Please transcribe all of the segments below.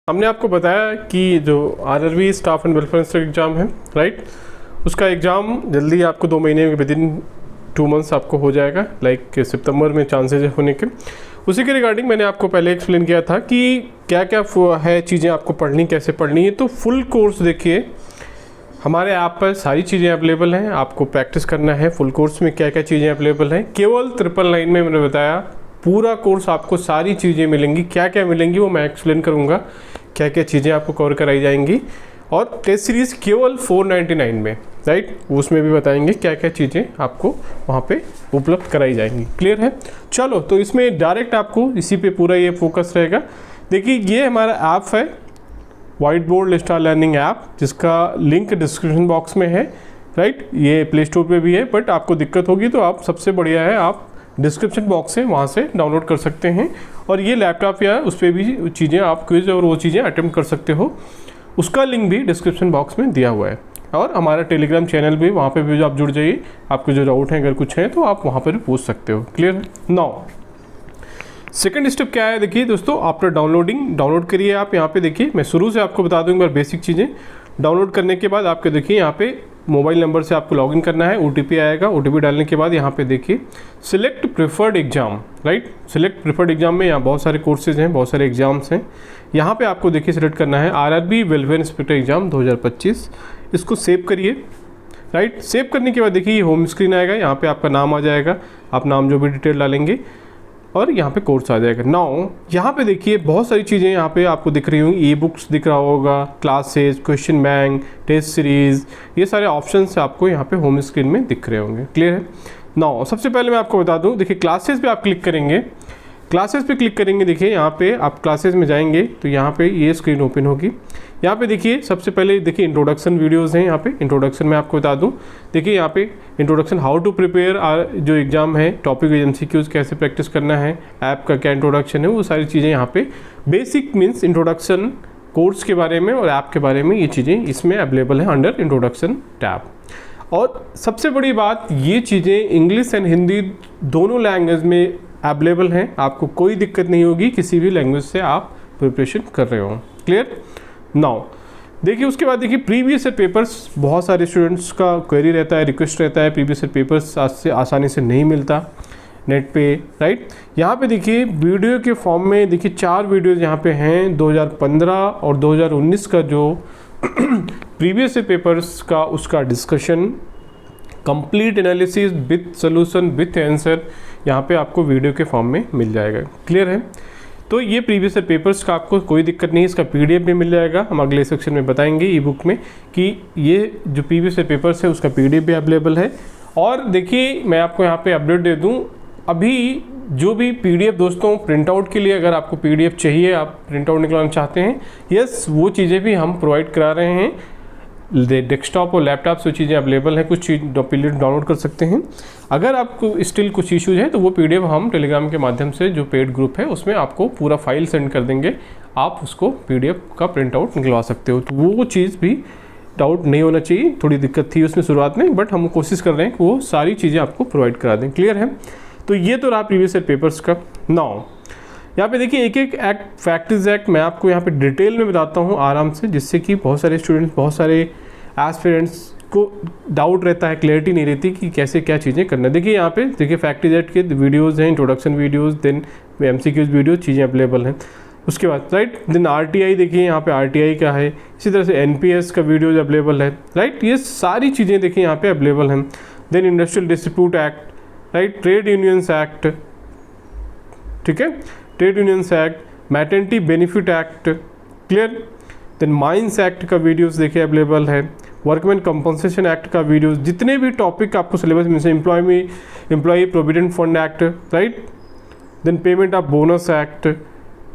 हमने आपको बताया कि जो RRB staff and welfare exam है, राइट, उसका एग्ज़ाम जल्दी आपको 2 महीने में विद इन 2 मंथ्स आपको हो जाएगा, लाइक सितंबर में चांसेज होने के। उसी के रिगार्डिंग मैंने आपको पहले एक्सप्लेन किया था कि क्या क्या है चीज़ें आपको पढ़नी, कैसे पढ़नी है। तो फुल कोर्स देखिए हमारे ऐप पर सारी चीज़ें अवेलेबल हैं, आपको प्रैक्टिस करना है। फुल कोर्स में क्या क्या चीज़ें अवेलेबल हैं, केवल 999 में मैंने बताया पूरा कोर्स आपको सारी चीज़ें मिलेंगी। क्या क्या मिलेंगी वो मैं एक्सप्लेन करूँगा, क्या क्या चीज़ें आपको कवर कराई जाएंगी। और टेस्ट सीरीज़ केवल 499 में, राइट, उसमें भी बताएंगे क्या क्या चीज़ें आपको वहाँ पे उपलब्ध कराई जाएंगी। क्लियर है? चलो, तो इसमें डायरेक्ट आपको इसी पे पूरा ये फोकस रहेगा। देखिए ये हमारा ऐप है, white board star learning app, जिसका लिंक डिस्क्रिप्शन बॉक्स में है, राइट। ये प्ले स्टोर पे भी है, बट आपको दिक्कत होगी तो आप सबसे बढ़िया है आप डिस्क्रिप्शन बॉक्स से वहाँ से डाउनलोड कर सकते हैं। और ये लैपटॉप या उस पर भी चीज़ें आप क्विज और वो चीज़ें अटेम्प्ट कर सकते हो, उसका लिंक भी डिस्क्रिप्शन बॉक्स में दिया हुआ है। और हमारा टेलीग्राम चैनल भी, वहाँ पे भी आप जुड़ जाइए, आपके जो डाउट हैं अगर कुछ है तो आप वहाँ पर भी पूछ सकते हो। क्लियर है? नाउ सेकंड स्टेप क्या है, देखिए दोस्तों, आफ्टर डाउनलोड करिए आप। यहाँ पे देखिए मैं शुरू से आपको बता दूँ एक बार बेसिक चीज़ें। डाउनलोड करने के बाद आपके देखिए यहाँ पे मोबाइल नंबर से आपको लॉगिन करना है, OTP आएगा। OTP डालने के बाद यहाँ पे देखिए select preferred exam, right. Select preferred exam में यहाँ बहुत सारे कोर्सेज हैं, बहुत सारे एग्जाम्स हैं। यहाँ पे आपको देखिए सिलेक्ट करना है आरआरबी वेलफेयर इंस्पेक्टर एग्जाम 2025। इसको सेव करिए, राइट। सेव करने के बाद देखिए ये होम स्क्रीन आएगा, यहाँ पे आपका नाम आ जाएगा, आप नाम जो भी डिटेल डालेंगे और यहाँ पे कोर्स आ जाएगा। नाउ यहाँ पे देखिए बहुत सारी चीज़ें यहाँ पे आपको दिख रही होंगी, ई बुक्स दिख रहा होगा, classes, question bank, test series, ये सारे ऑप्शंस आपको यहाँ पे होम स्क्रीन में दिख रहे होंगे। क्लियर है? नाउ सबसे पहले मैं आपको बता दूँ, देखिए क्लासेस पे आप क्लिक करेंगे, क्लासेस पे क्लिक करेंगे, देखिए यहाँ पे आप क्लासेस में जाएंगे तो यहाँ पे ये स्क्रीन ओपन होगी। यहाँ पे देखिए सबसे पहले देखिए इंट्रोडक्शन वीडियोस हैं। यहाँ पे इंट्रोडक्शन में आपको बता दूँ, देखिए यहाँ पे इंट्रोडक्शन हाउ टू प्रिपेयर जो एग्जाम है, टॉपिक MCQs कैसे प्रैक्टिस करना है, ऐप का क्या इंट्रोडक्शन है, वो सारी चीज़ें यहाँ पे बेसिक मीन्स इंट्रोडक्शन कोर्स के बारे में और ऐप के बारे में ये चीज़ें इसमें अवेलेबल है अंडर इंट्रोडक्शन टैब। और सबसे बड़ी बात, ये चीज़ें इंग्लिश एंड हिंदी दोनों लैंग्वेज में अवेलेबल हैं, आपको कोई दिक्कत नहीं होगी किसी भी लैंग्वेज से आप प्रिपरेशन कर रहे हो। क्लियर? नाउ देखिए उसके बाद देखिए प्रीवियस ईयर पेपर्स, बहुत सारे स्टूडेंट्स का क्वेरी रहता है, रिक्वेस्ट रहता है, प्रीवियस ईयर पेपर्स आज से आसानी से नहीं मिलता नेट पे, राइट। यहाँ पे देखिए वीडियो के फॉर्म में देखिए 4 वीडियोज़ यहाँ पे हैं, 2015 और 2019 का जो प्रीवियस ईयर पेपर्स का उसका discussion, complete analysis with solution with answer यहाँ पे आपको वीडियो के फॉर्म में मिल जाएगा। क्लियर है? तो ये प्रीवियस ईयर पेपर्स का आपको कोई दिक्कत नहीं है, इसका PDF भी मिल जाएगा। हम अगले सेक्शन में बताएंगे ई बुक में कि ये जो प्रीवियस ईयर पेपर्स है उसका PDF भी अवेलेबल है। और देखिए मैं आपको यहाँ पे अपडेट दे दूँ, अभी जो भी PDF दोस्तों प्रिंट आउट के लिए अगर आपको PDF चाहिए, आप प्रिंट आउट निकलवाना चाहते हैं, यस वो चीज़ें भी हम प्रोवाइड करा रहे हैं। डेस्कटॉप और लैपटॉप से चीज़ें अवेलेबल हैं, कुछ चीज़ PDF डाउनलोड कर सकते हैं। अगर आपको स्टिल कुछ इश्यूज है तो वो PDF हम टेलीग्राम के माध्यम से जो पेड ग्रुप है उसमें आपको पूरा फाइल सेंड कर देंगे, आप उसको PDF का प्रिंट आउट निकलवा सकते हो। तो वो चीज़ भी डाउट नहीं होना चाहिए, थोड़ी दिक्कत थी उसमें शुरुआत में, बट हम कोशिश कर रहे हैं कि वो सारी चीज़ें आपको प्रोवाइड करा दें। क्लियर है? तो ये तो रहा प्रीवियस ईयर पेपर्स का। नाउ यहाँ पे देखिए एक एक एक्ट, फैक्ट इज एक्ट मैं आपको यहाँ पे डिटेल में बताता हूँ आराम से, जिससे कि बहुत सारे स्टूडेंट्स, बहुत सारे एस्पिरेंट्स को डाउट रहता है, क्लैरिटी नहीं रहती कि कैसे क्या चीज़ें करना है। देखिए यहाँ पे देखिए फैक्ट इज एक्ट के वीडियोज़ हैं, introduction videos, then MCQs video चीज़ें अवेलेबल हैं। उसके बाद राइट, देन RTI देखिए यहाँ पे RTI का है, इसी तरह से NPS का वीडियोज अवेलेबल है, राइट। ये सारी चीज़ें देखिए यहाँ पे अवेलेबल हैं। Then industrial dispute act, right, trade unions act, ठीक है, trade unions act, maternity benefit act, clear. Then mines act का वीडियोस देखिए अवेलेबल है, वर्कमैन कंपनसेशन एक्ट का वीडियोस, जितने भी टॉपिक आपको सिलेबस में से, employ provident fund act, right. Then payment of bonus act,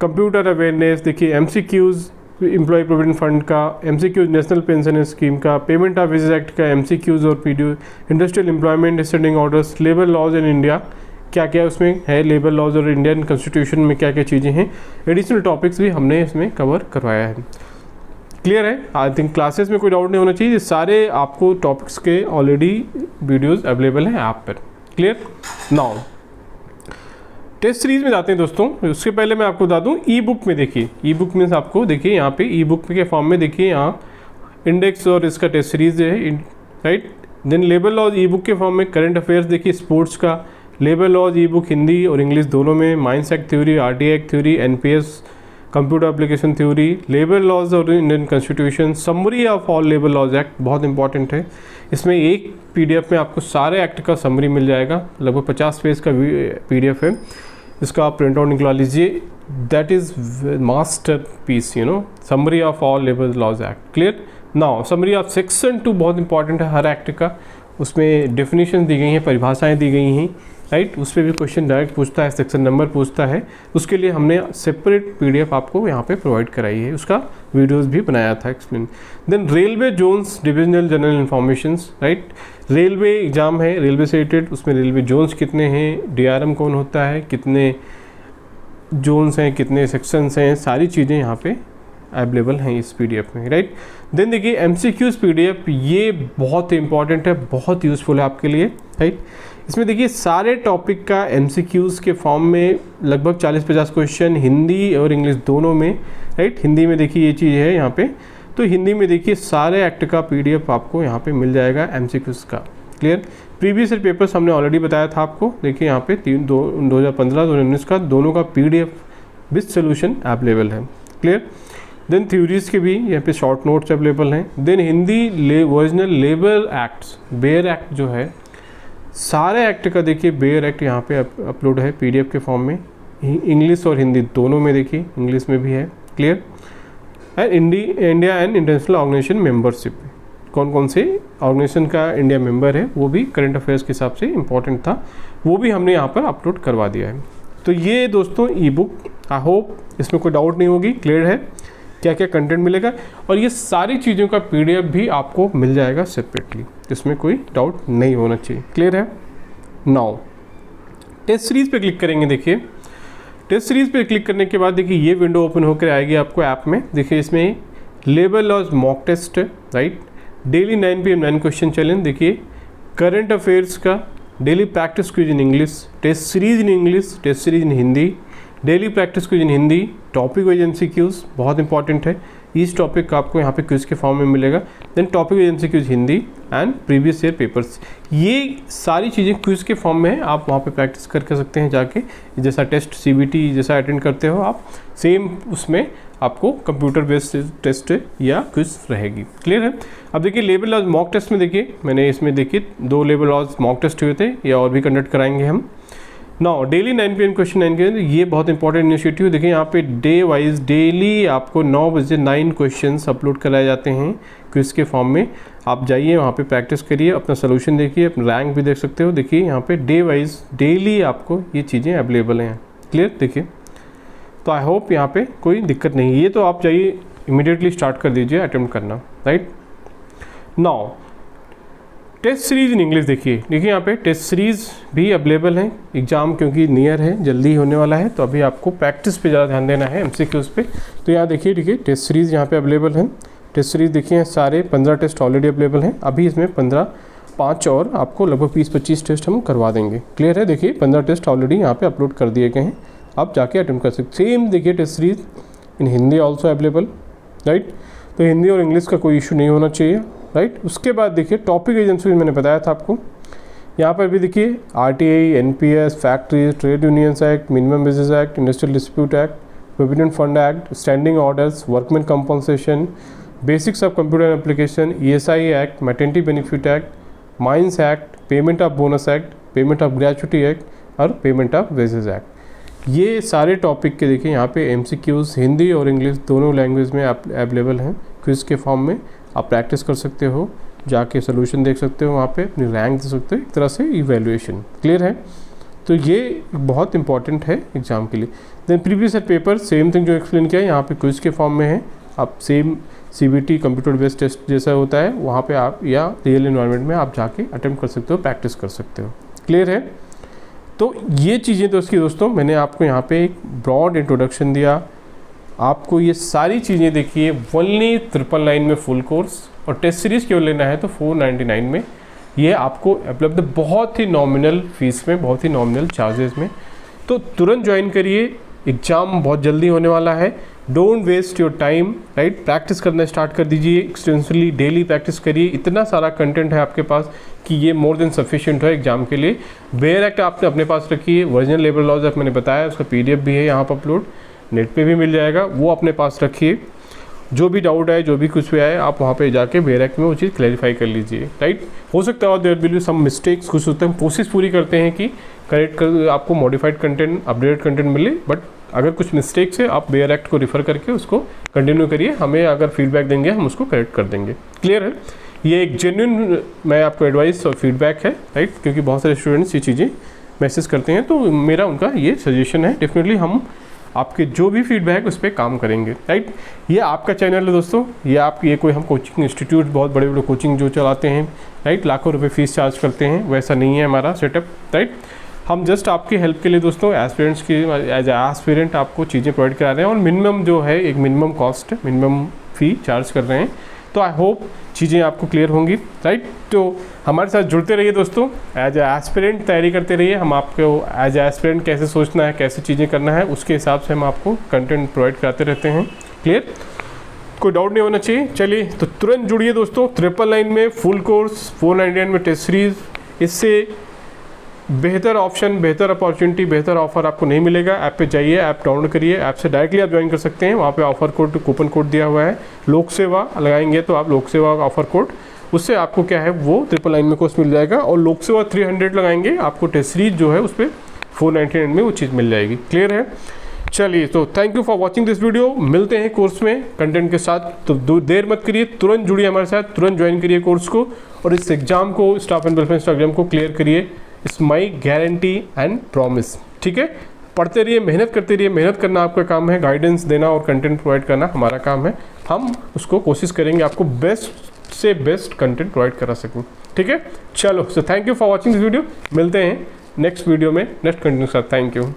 computer awareness देखिए, MCQs एम्प्लॉय प्रोविडेंट फंड का, MCQs नेशनल पेंशन स्कीम का, पेमेंट ऑफ वेजेस एक्ट का MCQs और PDO, industrial employment standing orders, labour laws in India, क्या क्या उसमें है, labour laws और इंडियन कॉन्स्टिट्यूशन में क्या क्या चीज़ें हैं, एडिशनल टॉपिक्स भी हमने इसमें कवर करवाया है। क्लियर है? आई थिंक क्लासेस में कोई डाउट नहीं होना चाहिए, सारे आपको टॉपिक्स के ऑलरेडी वीडियोस अवेलेबल हैं ऐप पर। क्लियर? नाउ टेस्ट सीरीज में जाते हैं दोस्तों। उसके पहले मैं आपको बता दूं, ई बुक में देखिए, ई बुक में आपको देखिए यहाँ पे ई बुक के फॉर्म में देखिए यहाँ इंडेक्स और इसका टेस्ट सीरीज है, right. Then labour laws e book के फॉर्म में करंट अफेयर्स देखिए स्पोर्ट्स का, labour laws e book Hindi और इंग्लिश दोनों में, mines act theory, RTI act theory, NPS computer application theory, labour laws और Indian constitution, summary of all labour laws act बहुत important है। इसमें एक पीडीएफ में आपको सारे एक्ट का समरी मिल जाएगा, लगभग 50 पेज का पीडीएफ है। इसका आप प्रिंट आउट निकलवा लीजिए, that is master piece, you know, summary of all labour laws act. Clear. Now summary of section 2 बहुत इंपॉर्टेंट है हर एक्ट का, उसमें डेफिनेशन दी गई हैं, परिभाषाएं दी गई हैं, राइट। उस पर भी क्वेश्चन डायरेक्ट पूछता है, सेक्शन नंबर पूछता है, उसके लिए हमने सेपरेट पीडीएफ आपको यहाँ पे प्रोवाइड कराई है, उसका वीडियोस भी बनाया था explain. Then railway zones divisional general informations, right. Railway exam है, रेलवे से रिलेटेड, उसमें रेलवे जोन्स कितने हैं, डीआरएम कौन होता है, कितने जोन्स हैं, कितने सेक्शंस हैं, सारी चीज़ें यहाँ पे अवेलेबल हैं इस पीडीएफ में, राइट। देन देखिए एमसीक्यूज पीडीएफ, ये बहुत इंपॉर्टेंट है, बहुत यूज़फुल है आपके लिए, राइट। इसमें देखिए सारे टॉपिक का एमसीक्यूज के फॉर्म में लगभग 40-50 क्वेश्चन हिंदी और इंग्लिश दोनों में, राइट। हिंदी में देखिए ये चीज़ है यहाँ पे, तो हिंदी में देखिए सारे एक्ट का पीडीएफ आपको यहाँ पे मिल जाएगा एमसीक्यूज का। क्लियर। प्रीवियस ईयर पेपर्स हमने ऑलरेडी बताया था आपको, देखिए यहाँ पे 2015-2019 का दोनों का पीडीएफ विद सोल्यूशन अवेलेबल है। क्लियर। देन थ्योरीज के भी यहाँ पे शॉर्ट नोट्स अवेलेबल हैं। Then Hindi original labour acts, bare act जो है, सारे एक्ट का देखिए बेयर एक्ट यहाँ पे अपलोड है पीडीएफ के फॉर्म में, इंग्लिश और हिंदी दोनों में, देखिए इंग्लिश में भी है। Clear. And India and international organisation membership, कौन कौन से ऑर्गेनाइजेशन का इंडिया मेंबर है, वो भी करंट अफेयर्स के हिसाब से इंपॉर्टेंट था, वो भी हमने यहाँ पर अपलोड करवा दिया है। तो ये दोस्तों ई बुक, आई होप इसमें कोई डाउट नहीं होगी, क्लियर है क्या क्या कंटेंट मिलेगा, और ये सारी चीज़ों का पीडीएफ भी आपको मिल जाएगा सेपरेटली, इसमें कोई डाउट नहीं होना चाहिए। क्लियर है। नाउ टेस्ट सीरीज पे क्लिक करेंगे। देखिए टेस्ट सीरीज पे क्लिक करने के बाद देखिए ये विंडो ओपन होकर आएगी आपको ऐप में। देखिए इसमें labour laws mock test, right, daily 9 PM 9 question challenge, देखिए करंट अफेयर्स का, daily practice quiz in English, test series in English, test series in Hindi, daily practice quiz in Hindi, topic wise MCQs बहुत important है, इस topic का आपको यहाँ पे quiz के फॉर्म में मिलेगा। Then topic wise MCQs Hindi and previous year papers, ये सारी चीज़ें क्विज के फॉर्म में है, आप वहाँ पे प्रैक्टिस कर सकते हैं जाके, जैसा टेस्ट सीबीटी जैसा अटेंड करते हो आप, सेम उसमें आपको कंप्यूटर बेस्ड टेस्ट या क्विज रहेगी। क्लियर है। अब देखिए लेबर लॉज मॉक टेस्ट में देखिए मैंने इसमें देखिए 2 लेबर लॉज मॉक टेस्ट हुए थे, या और भी कंडक्ट कराएंगे हम। नाउ डेली 9 PM क्वेश्चन 9 के, ये बहुत इंपॉर्टेंट इनिशिएटिव, देखिए यहाँ पे डे वाइज डेली आपको 9 बजे 9 क्वेश्चंस अपलोड कराए जाते हैं क्विज के फॉर्म में। आप जाइए वहाँ पे प्रैक्टिस करिए, अपना सोल्यूशन देखिए, अपना रैंक भी देख सकते हो। देखिए यहाँ पे डे वाइज डेली आपको ये चीज़ें अवेलेबल हैं। क्लियर। देखिए तो आई होप यहाँ पे कोई दिक्कत नहीं है, ये तो आप जाइए इमीडिएटली स्टार्ट कर दीजिए अटेम्प्ट करना, right. Now test series in English, देखिए यहाँ पे टेस्ट सीरीज भी अवेलेबल है, एग्जाम क्योंकि नियर है, जल्दी होने वाला है, तो अभी आपको प्रैक्टिस पे ज़्यादा ध्यान देना है, एमसीक्यूज पे। तो यहाँ देखिए टेस्ट सीरीज़ यहाँ पे अवेलेबल है। टेस्ट सीरीज़ देखिए सारे 15 टेस्ट ऑलरेडी अवेलेबल हैं, अभी इसमें 5 और आपको लगभग 20-25 टेस्ट हम करवा देंगे। क्लियर है। देखिए 15 टेस्ट ऑलरेडी यहाँ पे अपलोड कर दिए गए हैं, आप जाके अटेम्प्ट कर सकते। सेम देखिए test series in Hindi also available, right. तो हिंदी और इंग्लिश का कोई इशू नहीं होना चाहिए, राइट। उसके बाद देखिए टॉपिक एजेंसी मैंने बताया था आपको, यहाँ पर भी देखिए RTI, NPS, factories, trade unions act, minimum wages act, industrial dispute act, provident fund act, standing orders, workman compensation, basics of computer application, ESI act, maternity benefit act, mines act, payment of bonus act, payment of gratuity act और payment of wages act, ये सारे topic के देखिए यहाँ पे MCQs Hindi और English दोनों language में अवेलेबल हैं क्विज के फॉर्म में। आप प्रैक्टिस कर सकते हो, जाके सोल्यूशन देख सकते हो, वहाँ पे अपनी रैंक दे सकते हो, एक तरह से इवैल्यूएशन। क्लियर है। तो ये बहुत इंपॉर्टेंट है एग्जाम के लिए। Then previous year paper same thing जो एक्सप्लेन किया है, यहाँ पे क्विज के फॉर्म में है, आप same CBT computer based test जैसा होता है वहाँ पे आप, या रियल इन्वायरमेंट में आप जाके अटेम्प्ट कर सकते हो, प्रैक्टिस कर सकते हो। क्लियर है। तो ये चीज़ें दोस्तों मैंने आपको यहाँ पे एक ब्रॉड इंट्रोडक्शन दिया, आपको ये सारी चीज़ें देखिए ओनली 999 में फुल कोर्स, और टेस्ट सीरीज़ केवल लेना है तो 499 में ये आपको उपलब्ध, बहुत ही नॉमिनल फीस में, बहुत ही नॉमिनल चार्जेस में तो तुरंत ज्वाइन करिए, एग्ज़ाम बहुत जल्दी होने वाला है। Don't waste your time, right. Practice करना स्टार्ट कर दीजिए, एक्सटेंसिवली डेली प्रैक्टिस करिए। इतना सारा कंटेंट है आपके पास कि ये मोर देन सफिशिएंट है एग्जाम के लिए। बेयर एक्ट आपने अपने पास रखिए, वर्जिनल लेबर लॉज मैंने बताया, उसका PDF भी है यहाँ पर अपलोड, नेट पे भी मिल जाएगा, वो अपने पास रखिए। जो भी डाउट आए, जो भी कुछ भी आए, आप वहाँ पे जाके बेयर एक्ट में वो चीज़ क्लैरिफाई कर लीजिए, राइट। हो सकता है there will be some mistakes, कुछ होते हैं, कोशिश पूरी करते हैं कि करेक्ट कर आपको मॉडिफाइड कंटेंट, अपडेटेड कंटेंट मिले, बट अगर कुछ मिस्टेक्स है आप बेयर एक्ट को रिफ़र करके उसको कंटिन्यू करिए। हमें अगर फीडबैक देंगे हम उसको करेक्ट कर देंगे। क्लियर है? ये एक जेन्युइन मैं आपको एडवाइस और फीडबैक है, राइट, क्योंकि बहुत सारे स्टूडेंट्स ये चीज़ें मैसेज करते हैं, तो मेरा उनका ये सजेशन है। डेफिनेटली हम आपके जो भी फीडबैक उस पर काम करेंगे, राइट। ये आपका चैनल है दोस्तों, ये कोई हम कोचिंग इंस्टीट्यूट, बहुत बड़े बड़े कोचिंग जो चलाते हैं, राइट, लाखों रुपए फीस चार्ज करते हैं, वैसा नहीं है हमारा सेटअप, राइट। हम जस्ट आपकी हेल्प के लिए दोस्तों, एस्पिरेंट्स की एज एस्पिरेंट आपको चीज़ें प्रोवाइड करा रहे हैं, और मिनिमम जो है एक मिनिमम कॉस्ट, मिनिमम फ़ी चार्ज कर रहे हैं। तो आई होप चीज़ें आपको क्लियर होंगी, राइट। तो हमारे साथ जुड़ते रहिए दोस्तों, एज एस्पिरेंट तैयारी करते रहिए। हम आपको एज एस्पिरेंट कैसे सोचना है, कैसे चीज़ें करना है, उसके हिसाब से हम आपको कंटेंट प्रोवाइड कराते रहते हैं। क्लियर? कोई डाउट नहीं होना चाहिए। चलिए तो तुरंत जुड़िए दोस्तों, 999 में फुल कोर्स, 499 में टेस्ट सीरीज़। इससे बेहतर ऑप्शन, बेहतर अपॉर्चुनिटी, बेहतर ऑफर आपको नहीं मिलेगा। ऐप पे जाइए, ऐप डाउनलोड करिए, ऐप से डायरेक्टली आप ज्वाइन कर सकते हैं। वहाँ पे ऑफर कोड, कूपन कोड दिया हुआ है, लोक सेवा लगाएंगे तो आप लोक सेवा का ऑफर कोड, उससे आपको क्या है वो 999 में कोर्स मिल जाएगा, और लोक सेवा 300 लगाएंगे, आपको टेस्ट सीरीज जो है उस पर 499 में वो चीज़ मिल जाएगी। क्लियर है? चलिए तो thank you for watching this video. मिलते हैं कोर्स में कंटेंट के साथ, तो देर मत करिए, तुरंत जुड़िए हमारे साथ, तुरंत ज्वाइन करिए कोर्स को, और इस एग्जाम को, स्टाफ एंड वेलफेयर एग्जाम को क्लियर करिए। It's my guarantee and promise. ठीक है? पढ़ते रहिए, मेहनत करते रहिए। मेहनत करना आपका काम है, गाइडेंस देना और कंटेंट प्रोवाइड करना हमारा काम है। हम उसको कोशिश करेंगे आपको बेस्ट से बेस्ट कंटेंट प्रोवाइड करा सकें। ठीक है? चलो, so thank you for watching this video. मिलते हैं नेक्स्ट वीडियो में नेक्स्ट कंटेंट के साथ। Thank you.